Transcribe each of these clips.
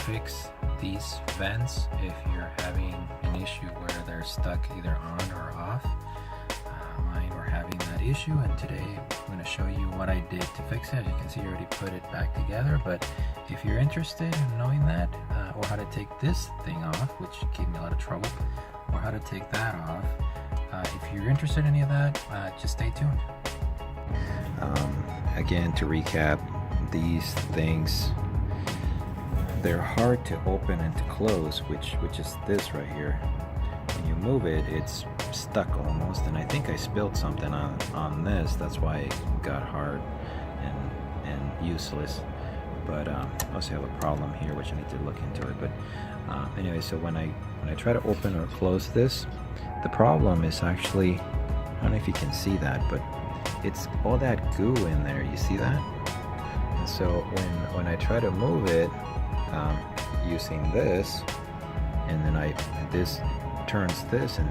fix these vents if you're having an issue where they're stuck either on or off. Mine were having that issue, and today I'm going to show you what I did to fix it. As you can see, I already put it back together, but if you're interested in knowing that, or how to take this thing off, which gave me a lot of trouble, or how to take that off, if you're interested in any of that, just stay tuned. Again, to recap, these things, they're hard to open and to close, which is this right here. When you move it, it's stuck almost, and I think I spilled something on this. That's why it got hard and useless. But I also have a problem here, which I need to look into it. But anyway, so when I try to open or close this, the problem is actually, I don't know if you can see that, but it's all that goo in there. You see that? And so when I try to move it using this, and then this turns this, and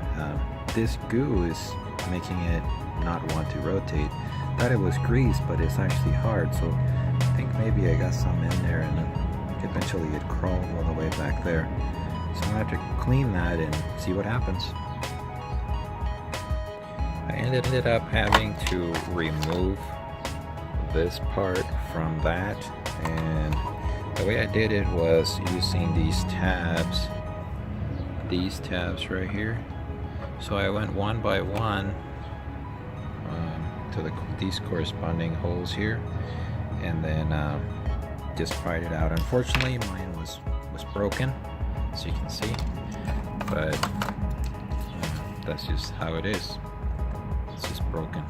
this goo is making it not want to rotate. Thought it was grease, but it's actually hard. So I think maybe I got some in there, and then eventually it crawled all the way back there. So I'm gonna have to clean that and see what happens. I ended up having to remove this part from that, and the way I did it was using these tabs right here. So I went one by one to these corresponding holes here, and then just pried it out. Unfortunately, mine was broken, as you can see, but that's just how it is. It's just broken.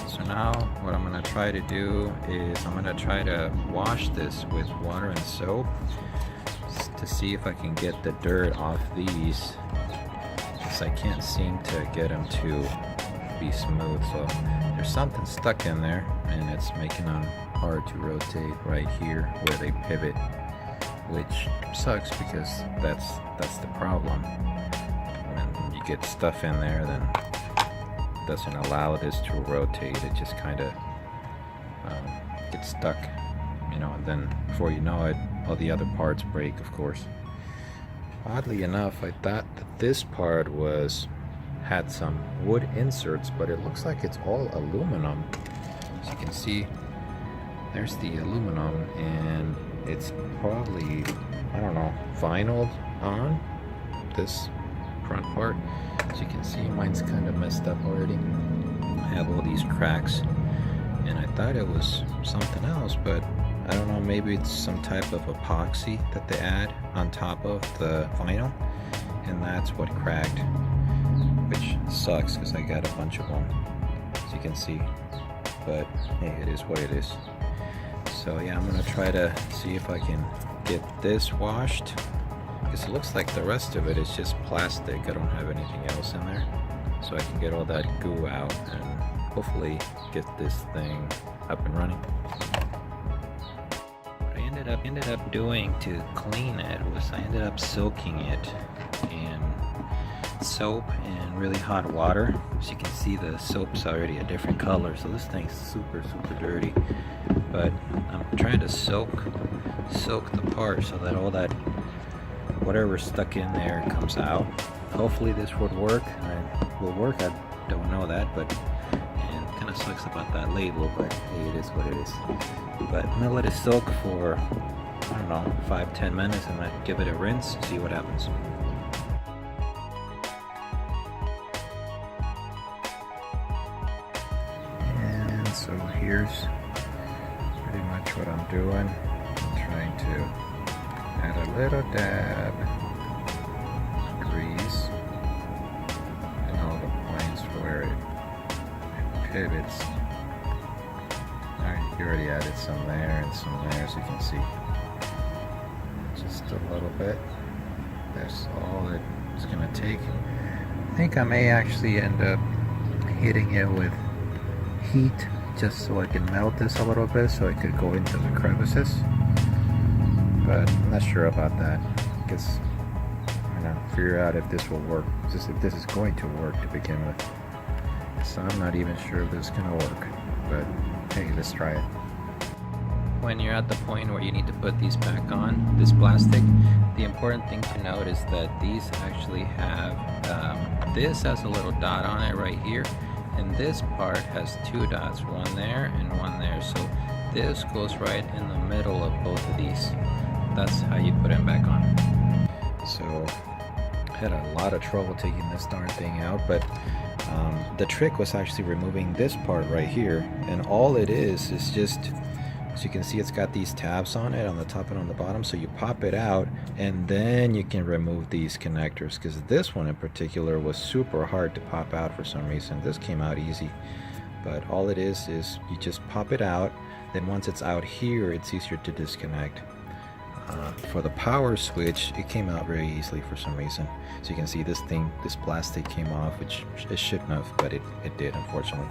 So now what I'm going to try to do is I'm going to try to wash this with water and soap to see if I can get the dirt off these, because I can't seem to get them to be smooth. So there's something stuck in there, and it's making them hard to rotate right here where they pivot, which sucks because that's the problem. When you get stuff in there, then it doesn't allow this to rotate. It just kind of gets stuck, you know, and then before you know it, all the other parts break, of course. Oddly enough, I thought that this part had some wood inserts, but it looks like it's all aluminum. As you can see, there's the aluminum, and it's probably, I don't know, vinyl on this front part. As you can see, mine's kind of messed up already. I have all these cracks, and I thought it was something else, but I don't know, maybe it's some type of epoxy that they add on top of the vinyl, and that's what cracked, which sucks because I got a bunch of them, as you can see. But hey, it is what it is. So yeah, I'm gonna try to see if I can get this washed, because it looks like the rest of it is just plastic. I don't have anything else in there, so I can get all that goo out and hopefully get this thing up and running. What I ended up doing to clean it was I ended up soaking it in soap and really hot water. As you can see, the soap's already a different color, so this thing's super dirty. But I'm trying to soak the part so that all that whatever's stuck in there comes out. Hopefully this would work. Will work. I don't know that, but it kind of sucks about that label, but hey, it is what it is. But I'm gonna let it soak for, I don't know, 5-10 minutes, and then give it a rinse, see what happens. And so here's pretty much what I'm doing. I'm trying to add a little dab of grease in all the points where it pivots. Alright, you already added some there and some there, as you can see. Just a little bit. That's all it's going to take. I think I may actually end up hitting it with heat just so I can melt this a little bit so it could go into the crevices. But I'm not sure about that. I guess I'm gonna figure out if this will work, just if this is going to work to begin with. So I'm not even sure if this is gonna work, but hey, let's try it. when you're at the point where you need to put these back on, this plastic, the important thing to note is that these actually have, this has a little dot on it right here, and this part has two dots, one there and one there. So this goes right in the middle of both of these. That's how you put them back on. So I had a lot of trouble taking this darn thing out, but the trick was actually removing this part right here, and all it is just, as you can see, it's got these tabs on it on the top and on the bottom, so you pop it out and then you can remove these connectors, because this one in particular was super hard to pop out for some reason. This came out easy, but all it is you just pop it out, then once it's out here it's easier to disconnect. For the power switch, it came out very easily for some reason. So you can see this plastic came off, which it shouldn't have, but it did, unfortunately.